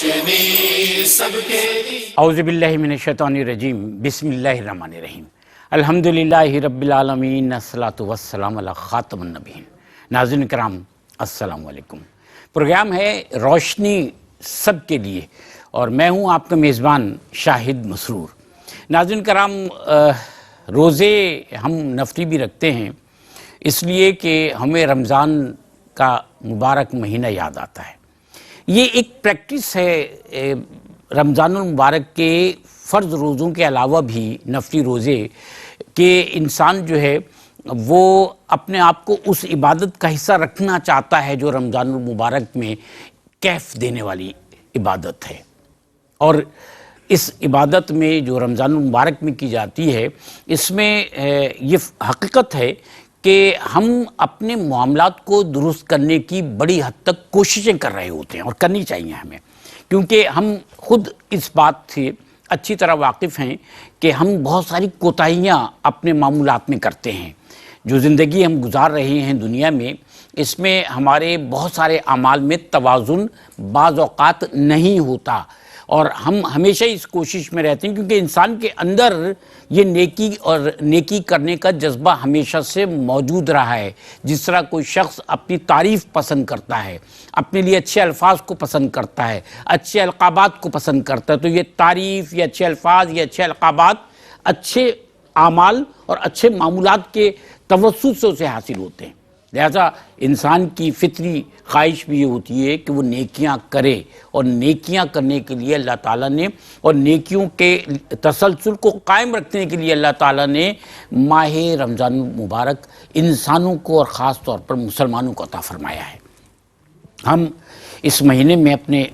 روشنی سب کے لیے۔ اعوذ باللہ من الشیطان الرجیم، بسم اللہ الرحمن الرحیم، الحمدللہ رب العالمین، الصلاۃ والسلام علی خاتم النبیین۔ ناظرین کرام السلام علیکم۔ پروگرام ہے روشنی سب کے لیے اور میں ہوں آپ کا میزبان شاہد مسرور۔ ناظرین کرام، روزے ہم نفلی بھی رکھتے ہیں اس لیے کہ ہمیں رمضان کا مبارک مہینہ یاد آتا ہے۔ یہ ایک پریکٹس ہے رمضان المبارک کے فرض روزوں کے علاوہ بھی نفلی روزے کہ انسان جو ہے وہ اپنے آپ کو اس عبادت کا حصہ رکھنا چاہتا ہے جو رمضان المبارک میں کیف دینے والی عبادت ہے۔ اور اس عبادت میں جو رمضان المبارک میں کی جاتی ہے، اس میں یہ حقیقت ہے کہ ہم اپنے معاملات کو درست کرنے کی بڑی حد تک کوششیں کر رہے ہوتے ہیں، اور کرنی چاہیے ہمیں، کیونکہ ہم خود اس بات سے اچھی طرح واقف ہیں کہ ہم بہت ساری کوتاہیاں اپنے معمولات میں کرتے ہیں۔ جو زندگی ہم گزار رہے ہیں دنیا میں، اس میں ہمارے بہت سارے اعمال میں توازن بعض اوقات نہیں ہوتا، اور ہم ہمیشہ اس کوشش میں رہتے ہیں کیونکہ انسان کے اندر یہ نیکی کرنے کا جذبہ ہمیشہ سے موجود رہا ہے۔ جس طرح کوئی شخص اپنی تعریف پسند کرتا ہے، اپنے لیے اچھے الفاظ کو پسند کرتا ہے، اچھے القابات کو پسند کرتا ہے، تو یہ تعریف، یہ اچھے الفاظ، یہ اچھے القابات اچھے اعمال اور اچھے معمولات کے توسط سے اسے حاصل ہوتے ہیں۔ لہذا انسان کی فطری خواہش بھی یہ ہوتی ہے کہ وہ نیکیاں کرے، اور نیکیاں کرنے کے لیے اللہ تعالیٰ نے، اور نیکیوں کے تسلسل کو قائم رکھنے کے لیے اللہ تعالیٰ نے ماہ رمضان المبارک انسانوں کو اور خاص طور پر مسلمانوں کو عطا فرمایا ہے۔ ہم اس مہینے میں اپنے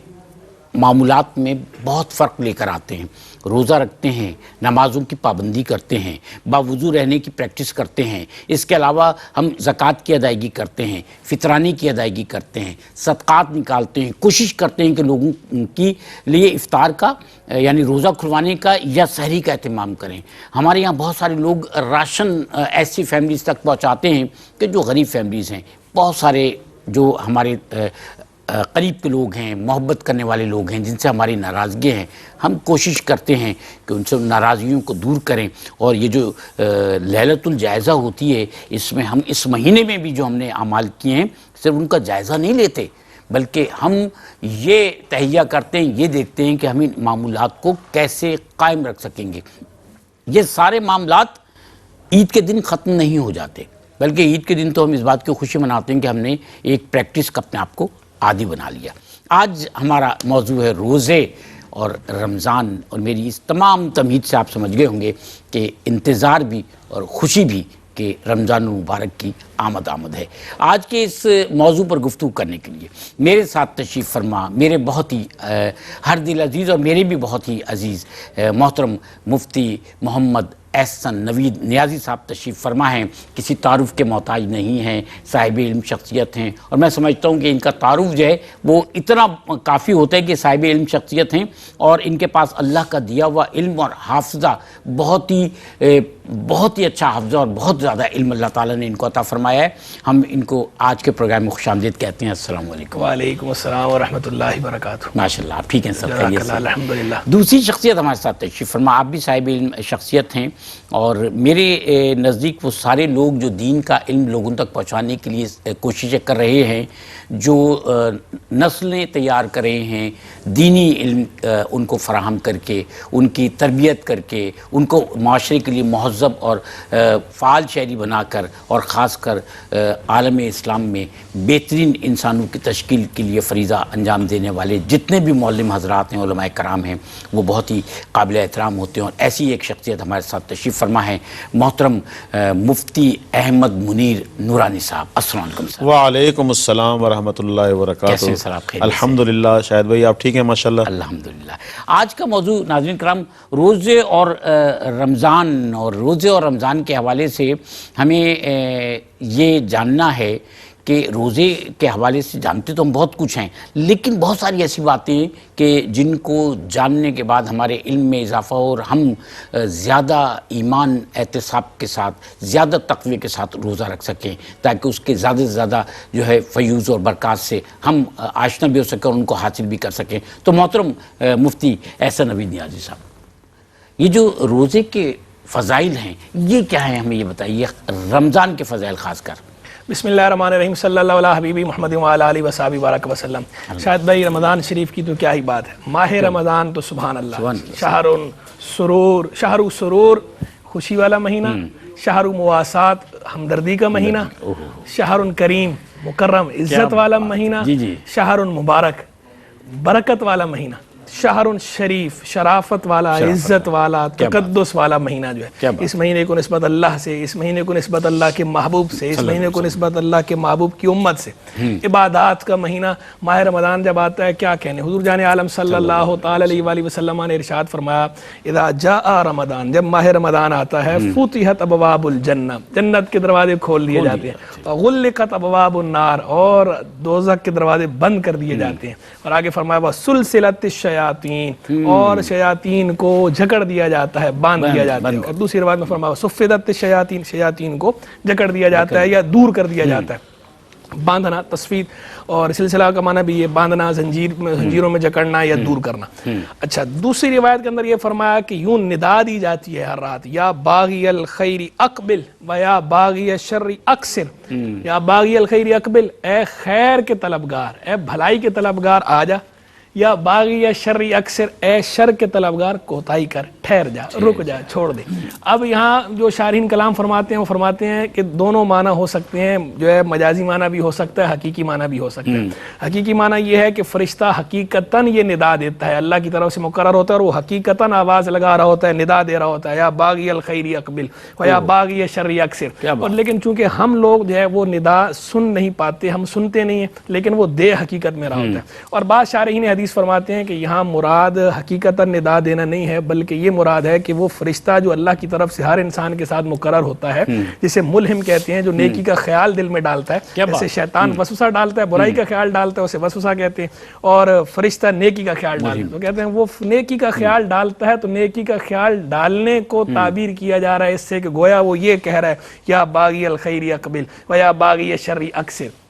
معمولات میں بہت فرق لے کر آتے ہیں، روزہ رکھتے ہیں، نمازوں کی پابندی کرتے ہیں، باوضو رہنے کی پریکٹس کرتے ہیں، اس کے علاوہ ہم زکوٰۃ کی ادائیگی کرتے ہیں، فطرانی کی ادائیگی کرتے ہیں، صدقات نکالتے ہیں، کوشش کرتے ہیں کہ لوگوں کی لیے افطار کا یعنی روزہ کھلوانے کا یا سحری کا اہتمام کریں۔ ہمارے یہاں بہت سارے لوگ راشن ایسی فیملیز تک پہنچاتے ہیں کہ جو غریب فیملیز ہیں۔ بہت سارے جو ہمارے قریب کے لوگ ہیں، محبت کرنے والے لوگ ہیں، جن سے ہماری ناراضگی ہیں، ہم کوشش کرتے ہیں کہ ان سے ناراضگیوں کو دور کریں۔ اور یہ جو لیلۃ الجائزہ ہوتی ہے، اس میں ہم اس مہینے میں بھی جو ہم نے اعمال کیے ہیں صرف ان کا جائزہ نہیں لیتے، بلکہ ہم یہ تہیہ کرتے ہیں، یہ دیکھتے ہیں کہ ہم ان معمولات کو کیسے قائم رکھ سکیں گے۔ یہ سارے معاملات عید کے دن ختم نہیں ہو جاتے، بلکہ عید کے دن تو ہم اس بات کی خوشی مناتے ہیں کہ ہم نے ایک پریکٹس کا اپنے آپ کو عادی بنا لیا۔ آج ہمارا موضوع ہے روزے اور رمضان، اور میری اس تمام تمہید سے آپ سمجھ گئے ہوں گے کہ انتظار بھی اور خوشی بھی کہ رمضان المبارک کی آمد ہے۔ آج کے اس موضوع پر گفتگو کرنے کے لیے میرے ساتھ تشریف فرما میرے بہت ہی ہر دل عزیز اور میرے بھی بہت ہی عزیز محترم مفتی محمد احسن نوید نیازی صاحب تشریف فرما ہیں۔ کسی تعارف کے محتاج نہیں ہیں، صاحب علم شخصیت ہیں، اور میں سمجھتا ہوں کہ ان کا تعارف جو ہے وہ اتنا کافی ہوتا ہے کہ صاحب علم شخصیت ہیں، اور ان کے پاس اللہ کا دیا ہوا علم اور حافظہ بہت ہی اچھا حافظہ اور بہت زیادہ علم اللہ تعالیٰ نے ان کو عطا فرمایا ہے۔ ہم ان کو آج کے پروگرام میں خوش آمدید کہتے ہیں۔ السلام علیکم۔ وعلیکم السلام ورحمۃ اللہ وبرکاتہ۔ ماشاء اللہ، آپ ٹھیک ہیں؟ سب خیریت سے؟ الحمدللہ۔ دوسری شخصیت ہمارے ساتھ تشریف فرما، آپ بھی صاحب علم شخصیت ہیں، اور میرے نزدیک وہ سارے لوگ جو دین کا علم لوگوں تک پہنچانے کے لیے کوششیں کر رہے ہیں، جو نسلیں تیار کر رہے ہیں دینی علم ان کو فراہم کر کے، ان کی تربیت کر کے، ان کو معاشرے کے لیے مہذب اور فعال شہری بنا کر، اور خاص کر عالم اسلام میں بہترین انسانوں کی تشکیل کے لیے فریضہ انجام دینے والے جتنے بھی معلم حضرات ہیں، علماء کرام ہیں، وہ بہت ہی قابل احترام ہوتے ہیں۔ اور ایسی ایک شخصیت ہمارے ساتھ تشریف فرما ہے محترم مفتی احمد منیر نورانی صاحب۔ السلام علیکم صاحب۔ وعلیکم السلام ورحمۃ اللہ وبرکاتہ۔ کیسے ہیں سر آپ؟ خیریت سے؟ الحمدللہ۔ شاہد بھائی آپ ٹھیک ہیں؟ ماشاءاللہ الحمدللہ۔ آج کا موضوع ناظرین کرام روزے اور رمضان کے حوالے سے ہمیں یہ جاننا ہے کہ روزے کے حوالے سے جانتے تو ہم بہت کچھ ہیں، لیکن بہت ساری ایسی باتیں ہیں کہ جن کو جاننے کے بعد ہمارے علم میں اضافہ ہو اور ہم زیادہ ایمان احتساب کے ساتھ، زیادہ تقوی کے ساتھ روزہ رکھ سکیں، تاکہ اس کے زیادہ سے زیادہ جو ہے فیوز اور برکات سے ہم آشنا بھی ہو سکیں اور ان کو حاصل بھی کر سکیں۔ تو محترم مفتی احسن عبید نیازی صاحب، یہ جو روزے کے فضائل ہیں یہ کیا ہیں، ہمیں یہ بتائیے، رمضان کے فضائل خاص کر۔ بسم اللہ الرحمن الرحیم، صلی اللہ علیہ حبیبی محمد وعلی آلہ وصحبہ بارک وسلم۔ شاہد بھائی، رمضان شریف کی تو کیا ہی بات ہے، ماہ رمضان تو سبحان اللہ، شہر سرور خوشی والا مہینہ، شہر مواسات ہمدردی کا مہینہ، شہر کریم مکرم عزت والا مہینہ، شہر مبارک برکت والا مہینہ، شہر شریف شرافت والا، عزت والا، تقدس والا مہینہ جو ہے۔ اس مہینے کو نسبت اللہ سے، اس مہینے کو نسبت اللہ کے محبوب سے، اس مہینے کو نسبت اللہ کے محبوب کی امت سے، عبادات کا مہینہ ماہ رمضان جب آتا ہے کیا کہنے۔ حضور جان عالم صلی اللہ تعالی علیہ وآلہ وسلم نے ارشاد فرمایا، اذا جاء رمضان، جب ماہ رمضان آتا ہے، فتحت ابواب الجنہ، جنت کے دروازے کھول دیے جاتے ہیں، غلقت ابواب النار، اور دوزخ کے دروازے بند کر دیے جاتے ہیں، اور آگے فرمایا وسلسلت الشیاطین، اور شیاطین کو جکڑ دیا جاتا ہے، باندھ دیا جاتا ہے، اور دوسری روایت میں فرمایا صفدت الشیاطین، شیاطین کو جکڑ دیا جاتا ہے یا دور کر دیا جاتا ہے۔ باندھنا تصفید اور سلسلہ کا معنی بھی یہ باندھنا، زنجیروں میں جکڑنا یا دور کرنا۔ اچھا، دوسری روایت کے اندر یہ فرمایا کہ یوں ندا دی جاتی ہے ہر رات، یا باغی الخیر اقبل و یا باغی الشر اکثر، یا باغی الخیر اقبل، اے خیر کے طلبگار، اے بھلائی کے طلبگار آ جا، یا باغی یا شرری اکثر، اے شر کے طلبگار کوتاہی کر، ٹھہر جا، رک جا، چھوڑ دے۔ اب یہاں جو شارحین کلام فرماتے ہیں وہ فرماتے ہیں کہ دونوں معنی ہو سکتے ہیں، جو ہے مجازی معنی بھی ہو سکتا ہے، حقیقی معنی بھی ہو سکتا ہے۔ حقیقی معنی یہ ہے کہ فرشتہ حقیقتاً یہ ندا دیتا ہے، اللہ کی طرف سے مقرر ہوتا ہے، اور وہ حقیقتاً آواز لگا رہا ہوتا ہے، ندا دے رہا ہوتا ہے، یا باغی الخیر اقبل و یا باغی شر اکثر۔ اور لیکن چونکہ ہم لوگ جو ہے وہ ندا سن نہیں پاتے، ہم سنتے نہیں ہیں، لیکن وہ دے حقیقت میں رہا ہوتا ہے۔ اور بعض شارحین حدیث فرماتے ہیں کہ یہاں مراد حقیقتاً ندا دینا نہیں ہے، بلکہ یہ مراد ہے کہ وہ فرشتہ جو اللہ کی طرف سے ہر انسان کے ساتھ مقرر ہوتا ہے، جسے ملہم کہتے ہیں، جو نیکی کا خیال دل میں ڈالتا ہے، جیسے شیطان وسوسہ ڈالتا ہے، برائی کا خیال ڈالتا ہے، اسے وسوسہ کہتے ہیں، اور فرشتہ نیکی کا خیال ڈالتا ہے تو کہتے ہیں وہ نیکی کا خیال ڈالتا ہے۔ تو نیکی کا خیال ڈالنے کو تعبیر کیا جا رہا ہے اس سے کہ گویا وہ یہ کہہ رہا ہے، یا باغی الخیر اقبل و یا باغی الشر اکثر۔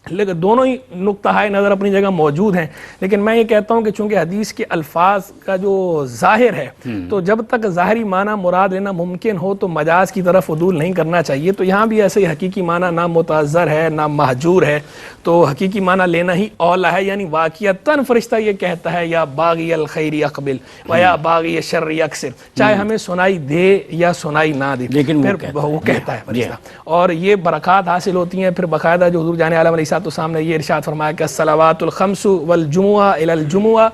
لیکن دونوں ہی نقطہ نظر اپنی جگہ موجود ہیں، لیکن میں یہ کہتا ہوں کہ چونکہ حدیث کے الفاظ کا جو ظاہر ہے، تو جب تک ظاہری معنی مراد لینا ممکن ہو تو مجاز کی طرف عدول نہیں کرنا چاہیے۔ تو یہاں بھی ایسے ہی حقیقی معنی نہ متعذر ہے نہ مہجور ہے، تو حقیقی معنی لینا ہی اولا ہے، یعنی واقعتاً فرشتہ یہ کہتا ہے، یا باغی الخیر اقبل و یا باغی الشر اکثر، چاہے ہمیں سنائی دے یا سنائی نہ دے، لیکن وہ کہتا ہے فرشتہ، اور یہ برکات حاصل ہوتی ہیں۔ پھر باقاعدہ جو حضور جان عالم علیہ السلام نے یہ ارشاد فرمایا کہ الصلوات الخمس والجمعہ الی الجمعہ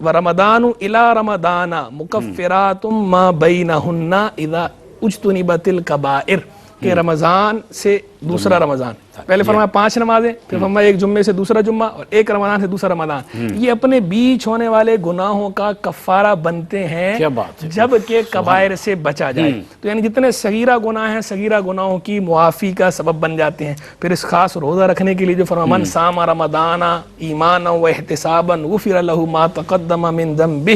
ورمضان الی رمضان مکفرات ما بینہن اذا اجتنبت الکبائر، کہ رمضان سے دوسرا رمضان، پہلے فرمایا 5 نمازیں، پھر فرمایا ایک جمعے سے دوسرا جمعہ، اور ایک رمضان سے دوسرا رمضان، یہ اپنے بیچ ہونے والے گناہوں کا کفارہ بنتے ہیں جب کہ کبائر سے بچا جائے۔ تو یعنی جتنے صغیرہ گناہ ہیں، صغیرہ گناہوں کی معافی کا سبب بن جاتے ہیں۔ پھر اس خاص روزہ رکھنے کے لیے جو فرمایا من صام رمضان ایمانا و احتسابا غفر له ما تقدم من ذنبہ،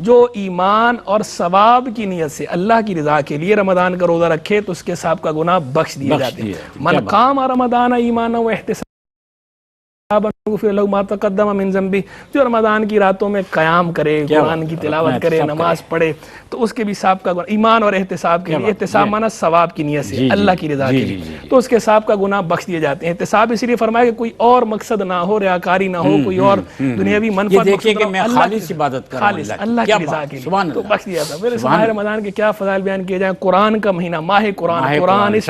جو ایمان اور ثواب کی نیت سے اللہ کی رضا کے لیے رمضان کا روزہ رکھے تو اس کے سب کا گناہ بخش دیے جاتے ہیں۔ من قام رمضان ایمانا و احتسابا غفر له ما تقدم من ذنبہ، جو رمضان کی راتوں میں قیام کرے، قرآن کی تلاوت کرے، نماز پڑھے، تو اس کے بھی ثواب کا گناہ، ایمان اور احتساب کے لیے، احتساب مانا ثواب کی نیت سے اللہ کی رضا کے لیے، تو اس کے ثواب کا گناہ بخش دیے جاتے ہیں۔ احتساب اس لیے فرمایا کہ کوئی اور مقصد نہ ہو، ریاکاری نہ ہو، کوئی اور دنیاوی منفعت مقصد نہ ہو، خالص عبادت کر رہا ہوں اللہ کی رضا کے لیے، تو بخش دیا جاتا ہے۔ پھر اس ماہ رمضان کے کیا فضائل بیان کیے جائیں، قرآن کا مہینہ، ماہ قرآن، قرآن اس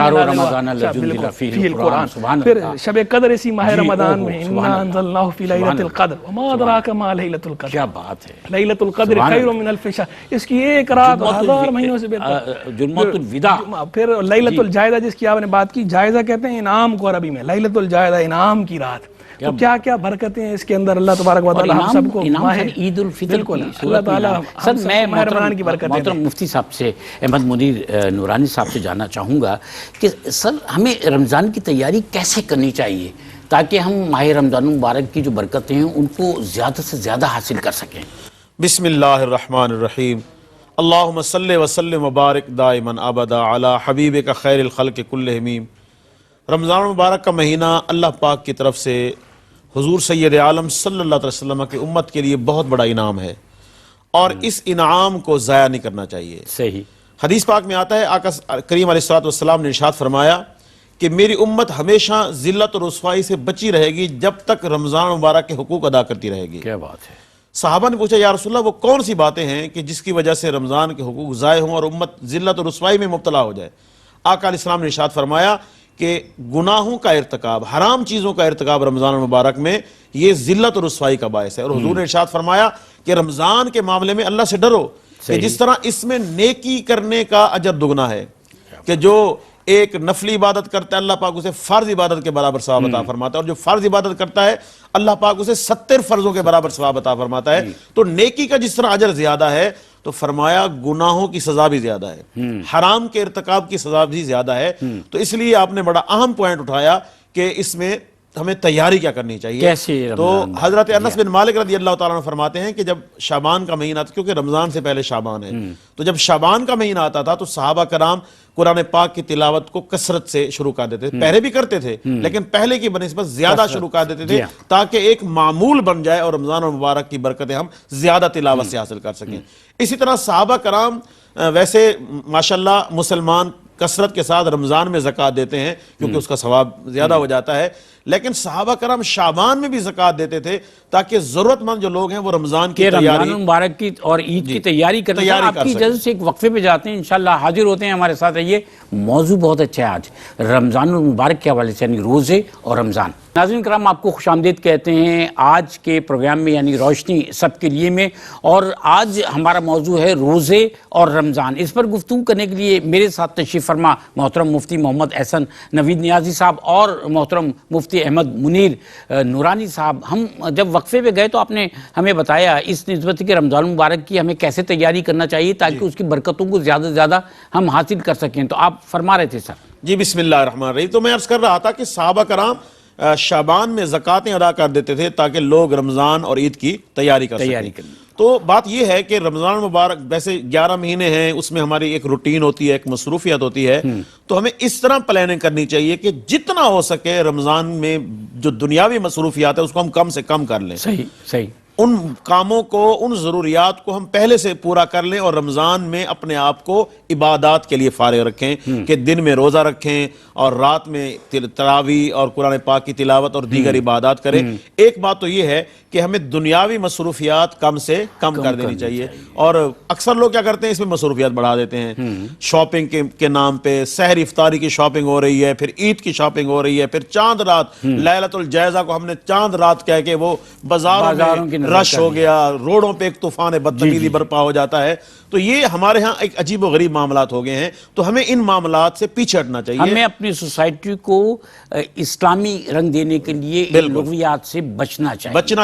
قرآن، پھر شب قدر اسی ماہ رمضان میں، انا انزلناہ فی لیلۃ القدر وما ادراک ما لیلۃ القدر، کیا بات ہے، لیلۃ القدر خیر من الف شہر، اس کی ایک رات 1000 مہینوں سے بہتر، جمعۃ الوداع۔ پھر لیلۃ الجائزہ جس کی آپ نے بات کی، جائزہ کہتے ہیں انعام کو عربی میں، لیلۃ الجائزہ انعام کی رات، تو کیا کیا برکتیں ہیں اس کے اندر، اللہ تبارک و تعالی ہم سب کو ماہ عید الفطر بالکل اللہ تعالی سر میں ماہ رمضان کی برکتیں محترم مفتی صاحب سے، احمد منیر نورانی صاحب سے جاننا چاہوں گا کہ سر ہمیں رمضان کی تیاری کیسے کرنی چاہیے تاکہ ہم ماہ رمضان مبارک کی جو برکتیں ہیں ان کو زیادہ سے زیادہ حاصل کر سکیں؟ بسم اللہ الرحمن الرحیم، اللہم صلی وسلم وبارک دائما ابدا علی حبیبک خیر الخلق کلہم۔ رمضان مبارک کا مہینہ اللہ پاک کی طرف سے حضور سید عالم صلی اللہ علیہ وسلم کی امت کے لیے بہت بڑا انعام ہے، اور اس انعام کو ضائع نہیں کرنا چاہیے۔ صحیح حدیث پاک میں آتا ہے، آقا کریم علیہ السلام نے ارشاد فرمایا کہ میری امت ہمیشہ ذلت اور رسوائی سے بچی رہے گی جب تک رمضان مبارک کے حقوق ادا کرتی رہے گی۔ کیا بات ہے! صحابہ نے پوچھا یا رسول اللہ وہ کون سی باتیں ہیں کہ جس کی وجہ سے رمضان کے حقوق ضائع ہوں اور امت ذلت اور رسوائی میں مبتلا ہو جائے؟ آقا علیہ السلام نے ارشاد فرمایا کہ گناہوں کا ارتکاب، حرام چیزوں کا ارتکاب رمضان مبارک میں یہ ذلت اور رسوائی کا باعث ہے۔ اور حضور نے ارشاد فرمایا کہ رمضان کے معاملے میں اللہ سے ڈرو کہ جس طرح اس میں نیکی کرنے کا اجر دگنا ہے، کہ جو ایک نفلی عبادت کرتا ہے اللہ پاک اسے فرض عبادت کے برابر ثواب عطا فرماتا ہے، اور جو فرض عبادت کرتا ہے اللہ پاک اسے 70 فرضوں کے برابر ثواب عطا فرماتا ہے۔ تو نیکی کا جس طرح اجر زیادہ ہے تو فرمایا گناہوں کی سزا بھی زیادہ ہے، حرام کے ارتکاب کی سزا بھی زیادہ ہے۔ تو اس لیے آپ نے بڑا اہم پوائنٹ اٹھایا کہ اس میں ہمیں تیاری کیا کرنی چاہیے۔ کیسے تو حضرت انس بن مالک رضی اللہ تعالیٰ عنہ فرماتے ہیں کہ جب شعبان کا مہینہ آتا، کیونکہ رمضان سے پہلے شعبان ہے، تو جب شعبان کا مہینہ آتا تھا تو صحابہ کرام قرآن پاک کی تلاوت کو کثرت سے شروع کر دیتے تھے۔ پہلے بھی کرتے تھے لیکن پہلے کی بنسبت زیادہ شروع کر دیتے تھے تاکہ ایک معمول بن جائے اور رمضان المبارک کی برکتیں ہم زیادہ تلاوت سے حاصل کر سکیں۔ اسی طرح صحابہ کرام ویسے ماشاءاللہ مسلمان کثرت کے ساتھ رمضان میں زکوٰۃ دیتے ہیں کیونکہ اس کا ثواب زیادہ ہو جاتا ہے، لیکن صحابہ کرام شعبان میں بھی زکوٰۃ دیتے تھے تاکہ ضرورت مند جو لوگ ہیں وہ رمضان کی تیاری، رمضان مبارک کی اور عید کی تیاری کرتے ہیں۔ آپ کی اجازت سے ایک وقفے پہ جاتے ہیں، انشاءاللہ حاضر ہوتے ہیں ہمارے ساتھ۔ رہیے، موضوع بہت اچھا ہے آج رمضان المبارک کے حوالے سے، یعنی روزے اور رمضان۔ ناظرین کرام، آپ کو خوش آمدید کہتے ہیں آج کے پروگرام میں، یعنی روشنی سب کے لیے میں، اور آج ہمارا موضوع ہے روزے اور رمضان۔ اس پر گفتگو کرنے کے لیے میرے ساتھ تشریف فرما محترم مفتی محمد احسن نوید نیازی صاحب اور محترم مفتی احمد منیر نورانی صاحب۔ ہم جب وقفے پہ گئے تو آپ نے ہمیں بتایا اس نسبت کہ رمضان مبارک کی ہمیں کیسے تیاری کرنا چاہیے تاکہ اس کی برکتوں کو زیادہ سے زیادہ ہم حاصل کر سکیں، تو آپ فرما رہے تھے سر۔ جی بسم اللہ الرحمن الرحیم۔ تو میں عرض کر رہا تھا کہ صحابہ کرام شعبان میں زکوٰۃیں ادا کر دیتے تھے تاکہ لوگ رمضان اور عید کی تیاری کر سکیں۔ تو بات یہ ہے کہ رمضان مبارک ویسے 11 مہینے ہیں، اس میں ہماری ایک روٹین ہوتی ہے، ایک مصروفیت ہوتی ہے، تو ہمیں اس طرح پلاننگ کرنی چاہیے کہ جتنا ہو سکے رمضان میں جو دنیاوی مصروفیات ہے اس کو ہم کم سے کم کر لیں۔ صحیح صحیح۔ ان کاموں کو، ان ضروریات کو ہم پہلے سے پورا کر لیں اور رمضان میں اپنے آپ کو عبادات کے لیے فارغ رکھیں کہ دن میں روزہ رکھیں اور رات میں تراویح اور قرآن پاک کی تلاوت اور دیگر عبادات کریں۔ ایک بات تو یہ ہے کہ ہمیں دنیاوی مصروفیات کم سے کم کر دینی چاہیے، اور اکثر لوگ کیا کرتے ہیں اس میں مصروفیات بڑھا دیتے ہیں۔ شاپنگ کے نام پہ سحر افطاری کی شاپنگ ہو رہی ہے، پھر عید کی شاپنگ ہو رہی ہے، پھر چاند رات لیلۃ الجائزہ کو ہم نے چاند رات کہہ کے وہ بازاروں میں رش ہو گیا، روڈوں پہ ایک طوفان بدتمیزی برپا ہو جاتا ہے۔ تو یہ ہمارے ہاں ایک عجیب و غریب معاملات ہو گئے ہیں، تو ہمیں ان معاملات سے پیچھے ہٹنا چاہیے۔ ہمیں اپنی سوسائٹی کو اسلامی رنگ دینے کے لیے ان لغویات سے بچنا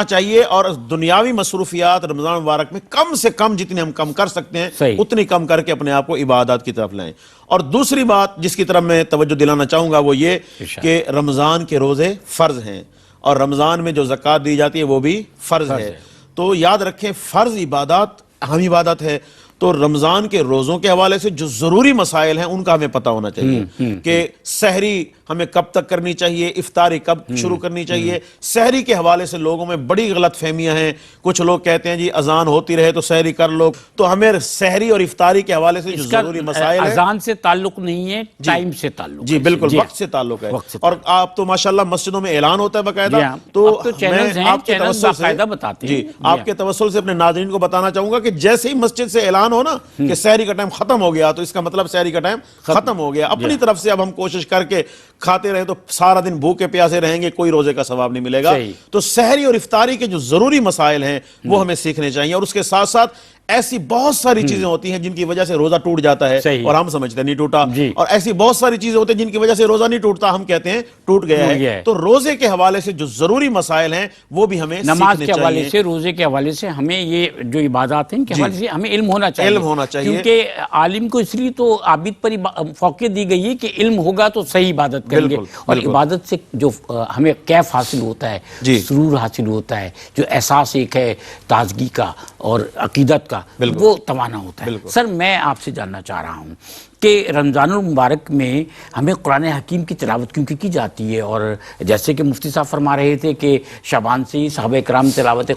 چاہیے، اور دنیاوی مصروفیات رمضان مبارک میں کم سے کم جتنے ہم کم کر سکتے ہیں اتنی کم کر کے اپنے آپ کو عبادات کی طرف لائیں۔ اور دوسری بات جس کی طرف میں توجہ دلانا چاہوں گا وہ یہ کہ رمضان کے روزے فرض ہیں، اور رمضان میں جو زکوٰۃ دی جاتی ہے وہ بھی فرض ہے۔ تو یاد رکھیں فرض عبادات اہم عبادت ہے، تو رمضان کے روزوں کے حوالے سے جو ضروری مسائل ہیں ان کا ہمیں پتہ ہونا چاہیے کہ سحری ہمیں کب تک کرنی چاہیے، افطاری کب شروع کرنی چاہیے۔ سحری کے حوالے سے لوگوں میں بڑی غلط فہمیاں ہیں، کچھ لوگ کہتے ہیں جی اذان ہوتی رہے تو سحری کر لو، تو ہمیں سحری اور افطاری کے حوالے سے جو ضروری مسائل ہیں، اذان سے تعلق نہیں ہے، ٹائم سے تعلق ہے۔ جی بالکل، وقت سے تعلق ہے، اور آپ تو ماشاءاللہ مسجدوں میں اعلان ہوتا ہے باقاعدہ، تو میں آپ کے توسل سے جی آپ کے توسل سے اپنے ناظرین کو بتانا چاہوں گا کہ جیسے ہی مسجد سے اعلان ہو نا کہ سحری کا ٹائم ختم ہو گیا تو اس کا مطلب سحری کا ٹائم ختم ہو گیا۔ اپنی طرف سے اب ہم کوشش کر کے کھاتے رہے تو سارا دن بھوکے پیاسے رہیں گے، کوئی روزے کا ثواب نہیں ملے گا۔ تو سحری اور افطاری کے جو ضروری مسائل ہیں وہ ہمیں سیکھنے چاہیے، اور اس کے ساتھ ساتھ ایسی بہت ساری چیزیں ہوتی ہیں جن کی وجہ سے روزہ ٹوٹ جاتا ہے اور ہم سمجھتے ہیں نہیں ٹوٹا, اور ایسی بہت ساری چیزیں ہوتی ہیں جن کی وجہ سے روزہ نہیں ٹوٹتا, ہم کہتے ہیں ٹوٹ گیا ہے. تو روزے کے حوالے سے جو ضروری مسائل ہیں وہ بھی ہمیں نماز کے حوالے سے, روزے کے حوالے سے, ہمیں یہ جو عبادات ہیں ان کے حوالے سے ہمیں علم ہونا چاہیے, کیونکہ عالم کو اس لیے تو عابد پر فوقیت دی گئی ہے کہ علم ہوگا تو صحیح عبادت کریں گے, اور عبادت سے جو ہمیں کیف حاصل ہوتا ہے, سرور حاصل ہوتا ہے, جو احساس ایک ہے تازگی کا اور عقیدت کا, وہ توانا ہوتا ہے. سر میں آپ سے جاننا چاہ رہا ہوں کہ رمضان المبارک میں ہمیں قرآن حکیم کی تلاوت کیونکہ کی جاتی ہے, اور جیسے کہ مفتی صاحب فرما رہے تھے کہ شعبان سے ہی صحابہ کرام تلاوت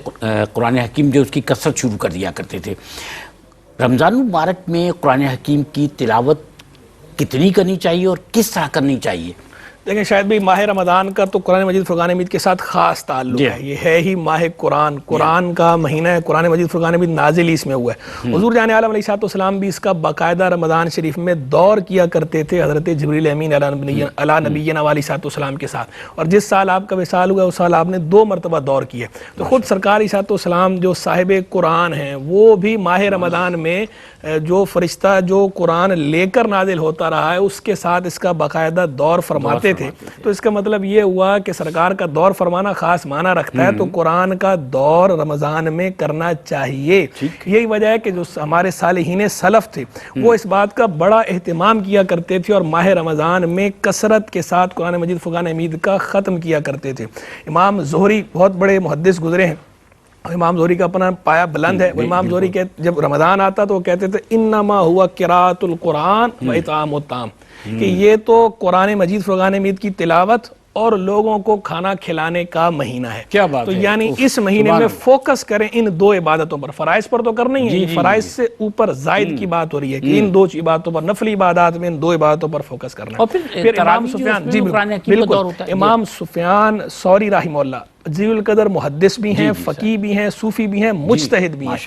قرآن حکیم جو اس کی کثرت شروع کر دیا کرتے تھے. رمضان المبارک میں قرآن حکیم کی تلاوت کتنی کرنی چاہیے اور کس طرح کرنی چاہیے؟ دیکھیں شاید بھی ماہ رمضان کا تو قرآن مجید فرقان حمید کے ساتھ خاص تعلق ہے, یہ ہے ہی ماہ قرآن کا مہینہ ہے, قرآن مجید فرقان حمید نازل اس میں ہوا ہے. حضور جان عالم علیہ السلام بھی اس کا باقاعدہ رمضان شریف میں دور کیا کرتے تھے حضرت جبریل امین علی نبینا علیہ السلام کے ساتھ, اور جس سال آپ کا وصال ہوا اس سال آپ نے 2 مرتبہ دور کیے. تو خود سرکار علیہ السلام جو صاحب قرآن ہیں وہ بھی ماہ رمضان میں جو فرشتہ جو قرآن لے کر نازل ہوتا رہا ہے اس کے ساتھ اس کا باقاعدہ دور فرماتے تھے. تو اس کا مطلب یہ ہوا کہ سرکار کا دور فرمانا خاص معنی رکھتا ہے, تو قرآن کا دور رمضان میں کرنا چاہیے. یہی وجہ ہے کہ جو ہمارے صالحین سلف تھے وہ اس بات کا بڑا اہتمام کیا کرتے تھے اور ماہ رمضان میں کثرت کے ساتھ قرآن مجید فرقان حمید کا ختم کیا کرتے تھے. امام زہری بہت بڑے محدث گزرے ہیں, امام زہری کا اپنا پایا بلند ہے. وہ امام زہری کے جب رمضان آتا تو وہ کہتے تھے انما ہوا قراءۃ القرآن و اطعام الطعام, کہ یہ تو قرآن مجید فرقان حمید کی تلاوت اور لوگوں کو کھانا کھلانے کا مہینہ ہے. کیا بات تو ہے, یعنی اس مہینے میں فوکس کریں ان 2 عبادتوں پر. فرائض پر تو کرنا ہی ہے, فرائض سے اوپر زائد کی بات ہو رہی ہے کہ ان 2 عبادتوں پر, نفلی عبادات میں ان 2 عبادتوں پر فوکس کرنا ہے. اور پھر امام سفیان, جی بالکل, امام سفیان ثوری رحمہ اللہ ذی القدر محدث بھی ہیں, فقیہ بھی ہیں, صوفی بھی ہیں, مجتہد بھی ہیں.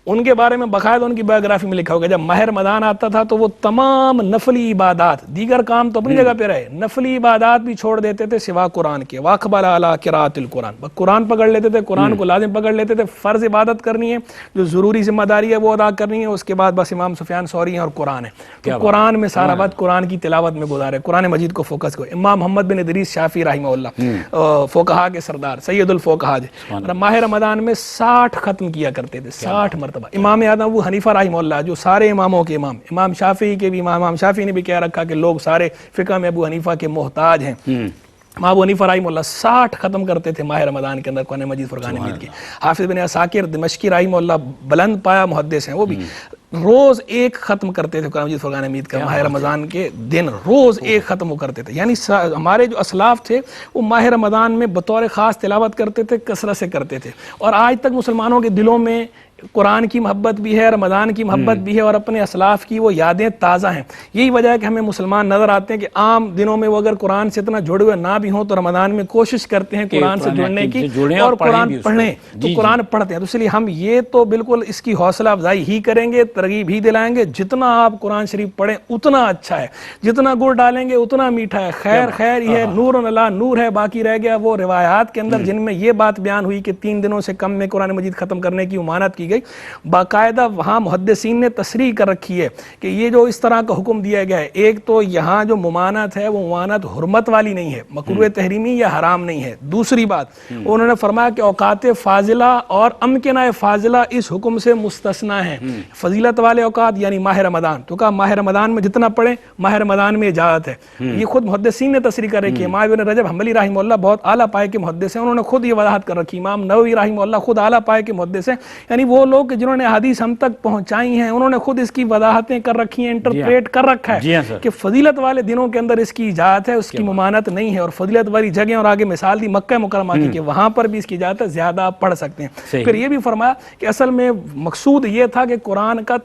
ان کے بارے میں باقاعدہ ان کی بایوگرافی میں لکھا ہوگا جب ماہ رمضان آتا تھا تو وہ تمام نفلی عبادات, دیگر کام تو اپنی جگہ پہ رہے, نفلی عبادات بھی چھوڑ دیتے تھے سوا قرآن کے. واقبل علی قراءۃ القرآن, قرآن پکڑ لیتے تھے, قرآن کو لازم پکڑ لیتے تھے. فرض عبادت کرنی ہے, جو ضروری ذمہ داری ہے وہ ادا کرنی ہے, اس کے بعد بس امام سفیان ثوری ہیں اور قرآن ہے. تو قرآن میں سارا وقت قرآن کی تلاوت میں گزارے, قرآن مجید کو فوکس کرو. امام محمد بن ادریس شافعی رحمہ اللہ فقہا کے سردار, سید الفقہا, ماہ رمضان میں 60 ختم کیا کرتے تھے, 60 مرتبہ. امام اعظم ابو حنیفہ رحمہ اللہ جو سارے اماموں کے امام, امام شافعی کے بھی امام شافعی نے بھی کہہ رکھا کہ لوگ سارے فقہ میں ابو حنیفہ کے محتاج ہیں. امام ابو حنیفہ رحمہ اللہ 60 ختم کرتے تھے ماہ رمضان کے اندر قرآن مجید فرقان حمید کے. حافظ بن عساکر دمشقی رحمہ اللہ بلند پایا محدث ہیں, وہ بھی روز 1 ختم کرتے تھے قرآن مجید فرقان حمید کا. ماہ رمضان کے دن روز 1 ختم کرتے تھے. یعنی ہمارے جو اسلاف تھے وہ ماہ رمضان میں بطور خاص تلاوت کرتے تھے, کثرت سے کرتے تھے. اور آج تک مسلمانوں کے دلوں میں قرآن کی محبت بھی ہے, رمضان کی محبت بھی ہے, اور اپنے اسلاف کی وہ یادیں تازہ ہیں. یہی وجہ ہے کہ ہمیں مسلمان نظر آتے ہیں کہ عام دنوں میں وہ اگر قرآن سے اتنا جڑے ہوئے نہ بھی ہوں تو رمضان میں کوشش کرتے ہیں قرآن سے جڑنے کی اور قرآن پڑھیں, تو قرآن پڑھتے ہیں. تو اس لیے ہم یہ تو بالکل اس کی حوصلہ افزائی ہی کریں گے, ترغیب ہی دلائیں گے. جتنا آپ قرآن شریف پڑھیں اتنا اچھا ہے, جتنا گڑ ڈالیں گے اتنا میٹھا ہے. خیر خیر ہی ہے, نور اللہ نور ہے. باقی رہ گیا وہ روایات کے اندر جن میں یہ بات بیان ہوئی کہ 3 دنوں سے کم میں قرآن مجید ختم کرنے کی ممانعت کی گئی. باقاعدہ وہاں محدثین نے تصریح کر رکھی ہے کہ یہ جو اس طرح کا حکم دیا گیا ہے, ایک تو یہاں جو ممانعت ہے وہ ممانعت حرمت والی نہیں ہے, مکروہ تحریمی یا حرام نہیں ہے. دوسری بات انہوں نے فرمایا کہ اوقات فاضلہ اور امکنہ فاضلہ اس حکم سے مستثنا ہیں. فضیلت والے اوقات یعنی ماہ رمضان, تو کہا ماہ رمضان میں جتنا پڑھیں ماہ رمضان میں اجازت ہے. یہ خود محدثین نے تصریح کر رکھی ہے. امام ابن رجب حنبلی رحمہ اللہ بہت اعلیٰ پائے کے محدث ہیں, انہوں نے خود یہ وضاحت کر رکھی. امام نووی رحمہ اللہ خود اعلیٰ پائے کے محدث ہیں. یعنی وہ لوگ جنہوں نے حدیث ہم تک پہنچائی ہیں انہوں نے خود اس کی وضاحتیں کر رکھی ہیں, انٹرپریٹ کر رکھا ہے کہ فضیلت والے دنوں کے اندر اس کی اجازت ہے, اس کی ممانعت نہیں ہے. اور فضیلت والی جگہیں, اور آگے مثال دی مکہ مکرمہ کی کہ وہاں پر بھی اس کی اجازت ہے, زیادہ آپ پڑھ سکتے ہیں. پھر یہ بھی فرمایا کہ اصل میں مقصود یہ تھا کہ قرآن کا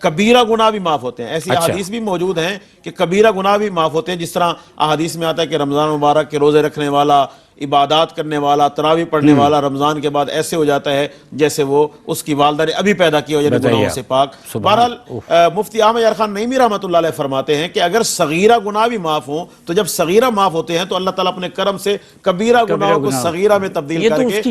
کبیرہ گناہ بھی معاف ہوتے ہیں. ایسی احادیث بھی موجود ہیں کہ کبیرہ گناہ بھی معاف ہوتے ہیں. جس طرح احادیث میں آتا ہے کہ رمضان مبارک کے روزے رکھنے والا، عبادات کرنے والا، تراویح پڑھنے والا رمضان کے بعد ایسے ہو جاتا ہے جیسے وہ اس کی والدہ نے ابھی پیدا کیا ہو، یعنی گناہوں سے پاک. بہرحال مفتی احمد یار خان نعیمی رحمۃ اللہ علیہ فرماتے ہیں کہ اگر صغیرہ گناہ بھی معاف ہوں تو جب صغیرہ معاف ہوتے ہیں تو اللہ تعالیٰ اپنے کرم سے کبیرہ گناہوں کو صغیرہ میں تبدیل کر کے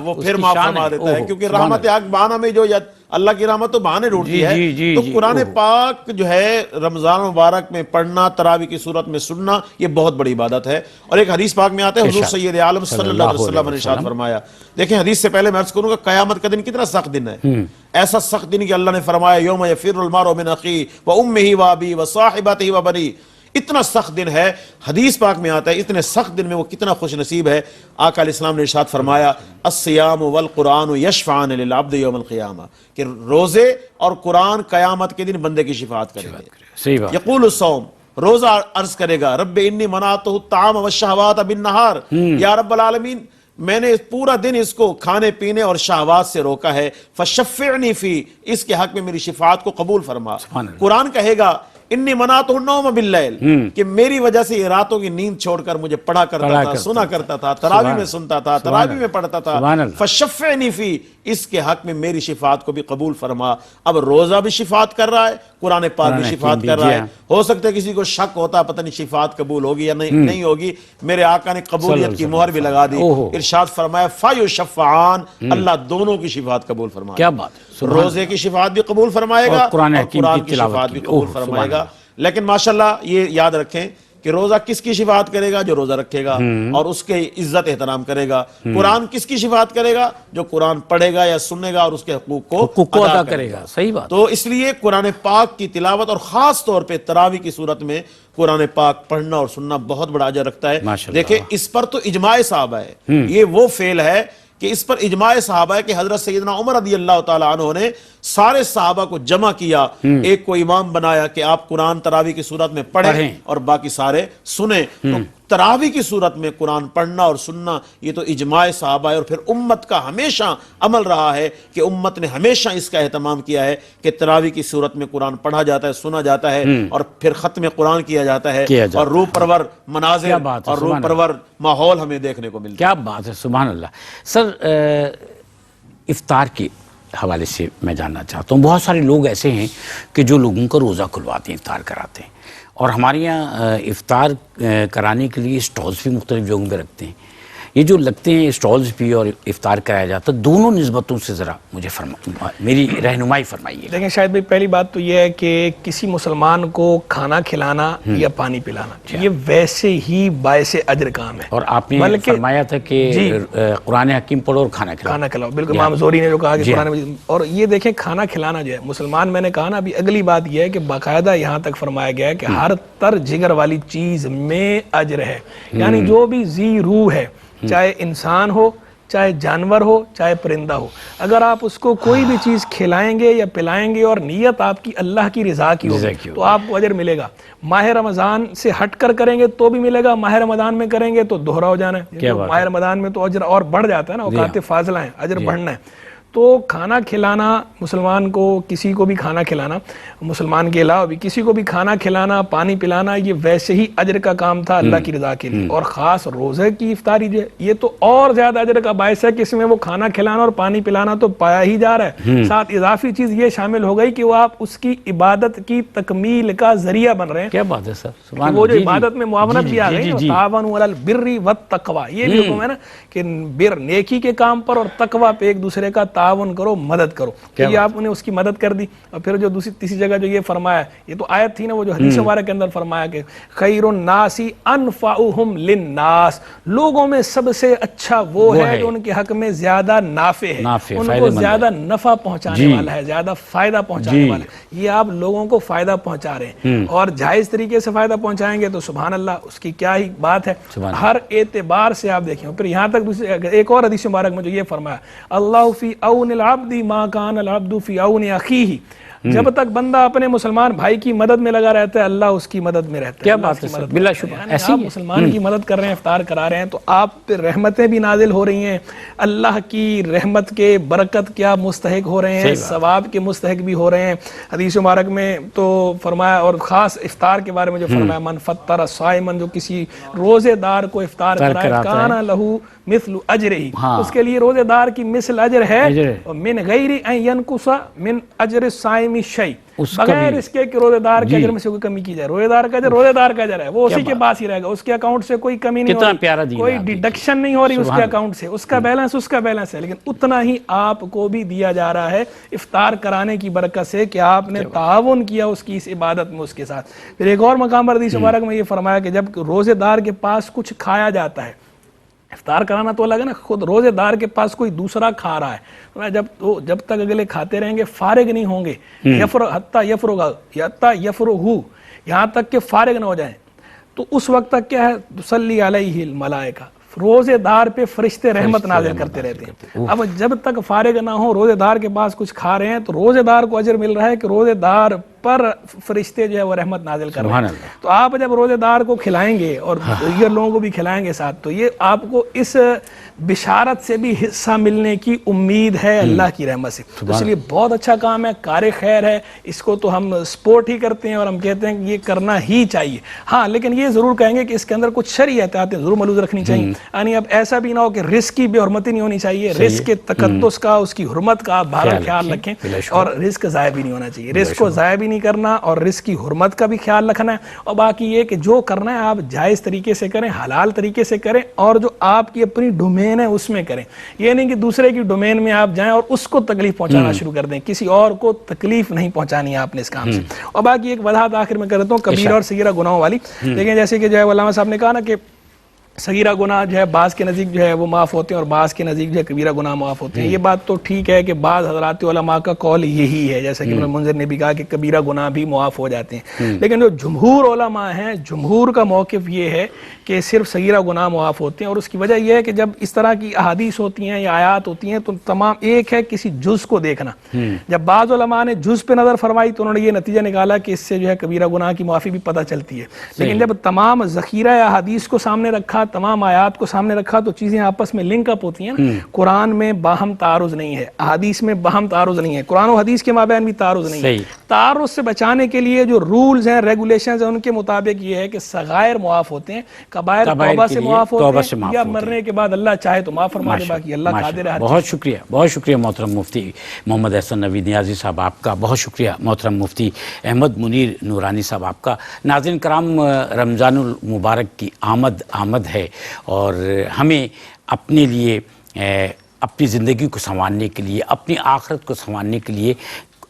وہ پھر معاف فرما دیتا ہے. کیونکہ رحمت حق بہانہ میں جو اللہ کی رحمت تو بہانے ڈھونڈتی ہے. تو قرآن پاک جو ہے رمضان مبارک میں پڑھنا، تراویح کی صورت میں سننا، یہ بہت بڑی عبادت ہے. اور ایک حدیث پاک میں آتا ہے حضور سید عالم صلی اللہ علیہ وسلم نے ارشاد فرمایا. دیکھیں حدیث سے پہلے میں عرض کروں گا قیامت کا دن کتنا سخت دن ہے. ایسا سخت دن کہ اللہ نے فرمایا یوم یفر المرء من اخیہ وامہ وابیہ وصاحبتہ وبنیہ. اتنا سخت دن ہے. حدیث پاک میں آتا ہے اتنے سخت دن میں وہ کتنا خوش نصیب ہے. آقا علیہ السلام نے ارشاد فرمایا الصیام والقرآن یشفعان للعبد یوم القیامہ، کہ روزے اور قرآن قیامت کے دن بندے کی شفاعت کریں گے. یقول الصوم، روزہ عرض کرے گا رب انی منعتہ الطعام والشہوات بالنہار، یا رب العالمین میں نے پورا دن اس کو کھانے پینے اور شہوات سے روکا ہے، فشفعنی فی، اس کے حق میں میری شفاعت کو قبول فرما. قرآن کہے گا انی منعتہ النوم باللیل، کہ میری وجہ سے یہ راتوں کی نیند چھوڑ کر مجھے پڑھا کرتا تھا، سنا کرتا تھا، تراویح میں سنتا تھا، تراویح میں پڑھتا تھا. فشفعنی فی، اس کے حق میں میری شفاعت کو بھی قبول فرما. اب روزہ بھی شفاعت کر رہا ہے، قرآن پاک بھی شفاعت کر رہا ہے. ہو سکتا ہے کسی کو شک ہوتا پتہ نہیں شفاعت قبول ہوگی یا نہیں ہوگی. میرے آقا نے قبولیت کی مہر بھی لگا دی. ارشاد فرمایا فیشفعان، اللہ دونوں کی شفاعت قبول فرمائے. کیا بات، روزے کی شفاعت بھی قبول فرمائے گا اور قرآن کی شفاعت بھی قبول فرمائے گا. لیکن ماشاءاللہ یہ یاد رکھیں کہ روزہ کس کی شفاعت کرے گا؟ جو روزہ رکھے گا اور اس کے عزت احترام کرے گا. قرآن کس کی شفاعت کرے گا؟ جو قرآن پڑھے گا یا سننے گا اور اس کے حقوق کو ادا کرے گا. صحیح بات. تو اس لیے قرآن پاک کی تلاوت اور خاص طور پہ تراویح کی صورت میں قرآن پاک پڑھنا اور سننا بہت بڑا اجر رکھتا ہے. دیکھیں اس پر تو اجماع صحابہ ہے. یہ وہ فعل ہے کہ اس پر اجماع صحابہ ہے کہ حضرت سیدنا عمر رضی اللہ تعالیٰ عنہ نے سارے صحابہ کو جمع کیا، ایک کو امام بنایا کہ آپ قرآن تراویح کی صورت میں پڑھیں اور باقی سارے سنیں. تو تراویح کی صورت میں قرآن پڑھنا اور سننا یہ تو اجماع صحابہ ہے. اور پھر امت کا ہمیشہ عمل رہا ہے کہ امت نے ہمیشہ اس کا اہتمام کیا ہے کہ تراویح کی صورت میں قرآن پڑھا جاتا ہے، سنا جاتا ہے اور پھر ختم قرآن کیا جاتا ہے اور روح پرور مناظر اور روح پرور ماحول ہمیں دیکھنے کو ملتا ہے. کیا بات ہے، سبحان اللہ. سر افطار کے حوالے سے میں جاننا چاہتا ہوں، بہت سارے لوگ ایسے ہیں کہ جو لوگوں کا روزہ کھلواتے ہیں، افطار کراتے ہیں، اور ہمارے یہاں افطار کرانے کے لیے اسٹالز بھی مختلف جگہوں پہ رکھتے ہیں. یہ جو لگتے ہیں اسٹالز بھی اور افطار کرایا جاتا ہے، دونوں نسبتوں سے ذرا مجھے میری رہنمائی فرمائیے. دیکھیں شاید بھائی پہلی بات تو یہ ہے کہ کسی مسلمان کو کھانا کھلانا یا پانی پلانا یہ ویسے ہی باعث اجر کام ہے. اور آپ نے فرمایا تھا کہ قرآن حکیم پڑھو اور کھانا کھلاؤ. بالکل امام زہری نے جو کہا کہ قرآن. اور یہ دیکھیں کھانا کھلانا جو ہے مسلمان، میں نے کہا نا ابھی اگلی بات یہ ہے کہ باقاعدہ یہاں تک فرمایا گیا ہے کہ ہر تر جگر والی چیز میں اجر ہے. یعنی جو بھی ذی روح ہے، چاہے انسان ہو، چاہے جانور ہو، چاہے پرندہ ہو، اگر آپ اس کو کوئی بھی چیز کھلائیں گے یا پلائیں گے اور نیت آپ کی اللہ کی رضا کی ہوگی تو آپ کو اجر ملے گا. ماہ رمضان سے ہٹ کر کریں گے تو بھی ملے گا، ماہ رمضان میں کریں گے تو دوہرا ہو جانا ہے. ماہ رمضان میں تو اجر اور بڑھ جاتا ہے نا، اوقات فاضلہ ہیں، اجر بڑھنا ہے. تو کھانا کھلانا مسلمان کو، کسی کو بھی کھانا کھلانا، مسلمان کے علاوہ بھی کسی کو بھی کھانا کھلانا، پانی پلانا، یہ ویسے ہی اجر کا کام تھا اللہ کی رضا کے لیے. اور خاص روزے کی افطاری جو ہے یہ تو اور زیادہ اجر کا باعث ہے کہ اس میں وہ کھانا کھلانا اور پانی پلانا تو پایا ہی جا رہا ہے. ساتھ اضافی چیز یہ شامل ہو گئی کہ وہ آپ اس کی عبادت کی تکمیل کا ذریعہ بن رہے ہیں. کیا بات ہے سر، وہ جو عبادت میں معاونت بھی آ گئی، تعاونوا علی البر والتقوی، یہ بھی حکم ہے نا کہ بر نیکی کے کام پر اور تقوی پہ ایک دوسرے کا تعاون کرو، مدد کرو. یہ آپ نے اس کی مدد کر دی. اور پھر جو تیسری جگہ جو یہ فرمایا، یہ تو آیت تھی نا وہ جو حدیث مبارک کے اندر فرمایا کہ خیر الناس انفعهم للناس، لوگوں میں سب سے اچھا وہ ہے جو ان کے حق میں زیادہ نافع ہے، ان کو زیادہ نفع پہنچانے والا ہے، زیادہ فائدہ پہنچانے والا ہے. یہ آپ لوگوں کو فائدہ پہنچا رہے ہیں اور جائز طریقے سے فائدہ پہنچائیں گے تو سبحان اللہ اس کی کیا ہی بات ہے. ہر اعتبار سے آپ دیکھیں. پھر یہاں تک ایک اور حدیث مبارک میں جو یہ فرمایا اللہ فی اون العبد ما کان العبد فی اون اخیہ، جب تک بندہ اپنے مسلمان بھائی کی مدد میں لگا رہتا ہے اللہ اس کی مدد میں رہتا ہے. کیا بات ہے بلا شبہ ایسی آپ مسلمان کی مدد کر رہے ہیں, افطار کرا رہے ہیں, تو آپ پہ رحمتیں بھی نازل ہو رہی ہیں, اللہ کی رحمت کے برکت کیا مستحق ہو رہے ہیں, ثواب کے مستحق بھی ہو رہے ہیں. حدیث مبارک میں تو فرمایا, اور خاص افطار کے بارے میں جو فرمایا, من فطر صائما, جو کسی روزے دار کو افطار کرائے, کان لہو مثل اجرہ, اس کے لیے روزے دار کی مثل اجر ہے, من غیر ان ینقص من اجر الصائم شیء, بغیر اس کے کہ روزے دار کے اجر میں سے کوئی کمی کی جائے. روزے دار کا اجر روزے دار کا اجر ہے, وہ اسی کے پاس ہی رہے گا, اس کے اکاؤنٹ سے کوئی کمی نہیں ہو رہی, کوئی ڈیڈکشن نہیں ہو رہی اس کے اکاؤنٹ سے, اس کا بیلنس اس کا بیلنس ہے, لیکن اتنا ہی آپ کو بھی دیا جا رہا ہے افطار کرانے کی برکت سے کہ آپ نے تعاون کیا اس کی اس عبادت میں اس کے ساتھ. پھر ایک اور مقام پر حدیث مبارک میں یہ فرمایا کہ جب روزے دار کے پاس کچھ کھایا جاتا ہے, افطار کرانا تو الگ ہے نا, خود روزے دار کے پاس کوئی دوسرا کھا رہا ہے, جب تک اگلے کھاتے رہیں گے فارغ نہیں ہوں گے, حتی یفرغوا, یہاں تک کہ فارغ نہ ہو جائیں, تو اس وقت تک کیا ہے, تصلی علیہ الملائکہ, روزے دار پہ فرشتے رحمت نازل کرتے رہتے ہیں. اب جب تک فارغ نہ ہو, روزے دار کے پاس کچھ کھا رہے ہیں, تو روزے دار کو اجر مل رہا ہے کہ روزے دار پر فرشتے جو ہے وہ رحمت نازل کر رہے ہیں. تو آپ جب روزے دار کو کھلائیں گے اور دیگر لوگوں کو بھی کھلائیں گے ساتھ, تو یہ آپ کو اس بشارت سے بھی حصہ ملنے کی امید ہے اللہ کی رحمت سے. تو اس لیے بہت اچھا کام ہے, کار خیر ہے, اس کو تو ہم سپورٹ ہی کرتے ہیں اور ہم کہتے ہیں کہ یہ کرنا ہی چاہیے. ہاں لیکن یہ ضرور کہیں گے کہ اس کے اندر کچھ شرعی احتیاطیں ضرور ملحوظ رکھنی چاہیے. یعنی اب ایسا بھی نہ ہو کہ رزق کی بے حرمتی نہیں ہونی چاہیے, رزق کے تقدس کا, اس کی حرمت کا آپ بہرحال خیال رکھیں, اور رزق ضائع بھی نہیں ہونا چاہیے. رزق کو ضائع بھی نہیں کرنا اور رزق کی حرمت کا بھی خیال رکھنا ہے. اور باقی یہ کہ جو کرنا ہے آپ جائز طریقے سے کریں, حلال طریقے سے کریں, اور جو آپ کی اپنی ڈومین ہے اس میں کریں. یہ نہیں کہ دوسرے کی ڈومین میں آپ جائیں اور اس کو تکلیف پہنچانا شروع کر دیں, کسی اور کو تکلیف نہیں پہنچانی ہے آپ نے اس کام سے. اور باقی ایک وضاحت آخر میں کرتا ہوں کبیرہ اور صغیرہ گناہوں والی. دیکھیں جیسے کہ جو ہے علامہ صاحب نے کہا نا کہ صغیرہ گناہ جو ہے بعض کے نزدیک جو ہے وہ معاف ہوتے ہیں اور بعض کے نزدیک جو ہے کبیرہ گناہ معاف ہوتے ہیں. یہ بات تو ٹھیک ہے کہ بعض حضرات علماء کا قول یہی ہے, جیسا کہ ابن منذر نے بھی کہا کہ کبیرہ گناہ بھی معاف ہو جاتے ہیں. لیکن جو جمہور علماء ہیں, جمہور کا موقف یہ ہے کہ صرف صغیرہ گناہ معاف ہوتے ہیں. اور اس کی وجہ یہ ہے کہ جب اس طرح کی احادیث ہوتی ہیں یا آیات ہوتی ہیں تو تمام ایک ہے کسی جز کو دیکھنا. جب بعض علماء نے جز پہ نظر فرمائی تو انہوں نے یہ نتیجہ نکالا کہ اس سے جو ہے کبیرہ گناہ کی معافی بھی پتہ چلتی ہے. لیکن جب تمام ذخیرہ احادیث کو سامنے رکھا, تمام آیات کو سامنے رکھا, تو چیزیں آپس میں لنک اپ ہوتی ہیں نا. قرآن میں باہم تعارض نہیں ہے, احادیث میں باہم تعارض نہیں ہے, قرآن و حدیث کے مابین بھی تعارض نہیں ہے. تعارض سے بچانے کے لیے جو رولز ہیں, ریگولیشنز ہیں, ان کے مطابق یہ ہے کہ صغائر معاف ہوتے ہیں, کبائر توبہ سے معاف ہوتے ہیں, یا مرنے کے بعد اللہ چاہے تو معاف فرما دے, باقی اللہ قادر ہے. بہت شکریہ, بہت شکریہ محترم مفتی محمد احسن نوید نیازی صاحب آپ کا, بہت شکریہ محترم مفتی احمد منیر نورانی صاحب آپ کا. ناظرین کرام, رمضان المبارک کی آمد ہے اور ہمیں اپنے لیے اپنی زندگی کو سنوارنے کے لیے, اپنی آخرت کو سنوارنے کے لیے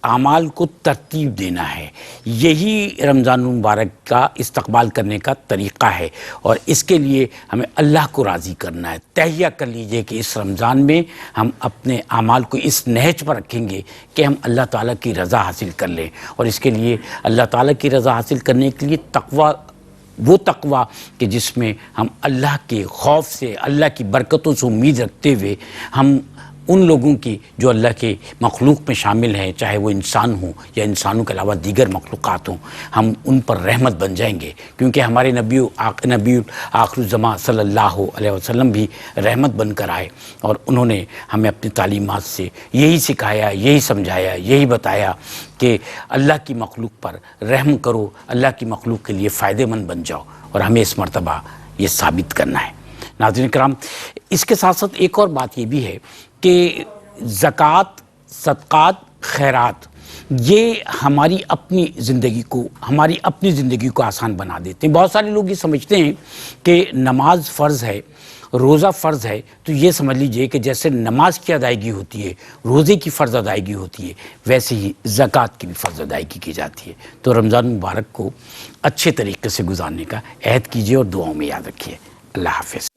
اعمال کو ترتیب دینا ہے. یہی رمضان المبارک کا استقبال کرنے کا طریقہ ہے, اور اس کے لیے ہمیں اللہ کو راضی کرنا ہے. تہیہ کر لیجئے کہ اس رمضان میں ہم اپنے اعمال کو اس نہج پر رکھیں گے کہ ہم اللہ تعالیٰ کی رضا حاصل کر لیں. اور اس کے لیے اللہ تعالیٰ کی رضا حاصل کرنے کے لیے تقویٰ, وہ تقویٰ کہ جس میں ہم اللہ کے خوف سے, اللہ کی برکتوں سے امید رکھتے ہوئے ہم ان لوگوں کی جو اللہ کے مخلوق میں شامل ہیں, چاہے وہ انسان ہوں یا انسانوں کے علاوہ دیگر مخلوقات ہوں, ہم ان پر رحمت بن جائیں گے. کیونکہ ہمارے نبی آخر الزماں صلی اللہ علیہ وسلم بھی رحمت بن کر آئے, اور انہوں نے ہمیں اپنی تعلیمات سے یہی سکھایا, یہی سمجھایا, یہی بتایا کہ اللہ کی مخلوق پر رحم کرو, اللہ کی مخلوق کے لیے فائدہ مند بن جاؤ, اور ہمیں اس مرتبہ یہ ثابت کرنا ہے. ناظرین کرام, اس کے ساتھ ساتھ ایک اور بات یہ بھی ہے کہ زکوٰۃ, صدقات, خیرات یہ ہماری اپنی زندگی کو آسان بنا دیتے ہیں. بہت سارے لوگ یہ سمجھتے ہیں کہ نماز فرض ہے, روزہ فرض ہے, تو یہ سمجھ لیجئے کہ جیسے نماز کی ادائیگی ہوتی ہے, روزے کی فرض ادائیگی ہوتی ہے, ویسے ہی زکوٰۃ کی بھی فرض ادائیگی کی جاتی ہے. تو رمضان مبارک کو اچھے طریقے سے گزارنے کا عہد کیجئے اور دعاؤں میں یاد رکھیے. اللہ حافظ.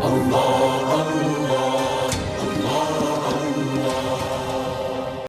اللہ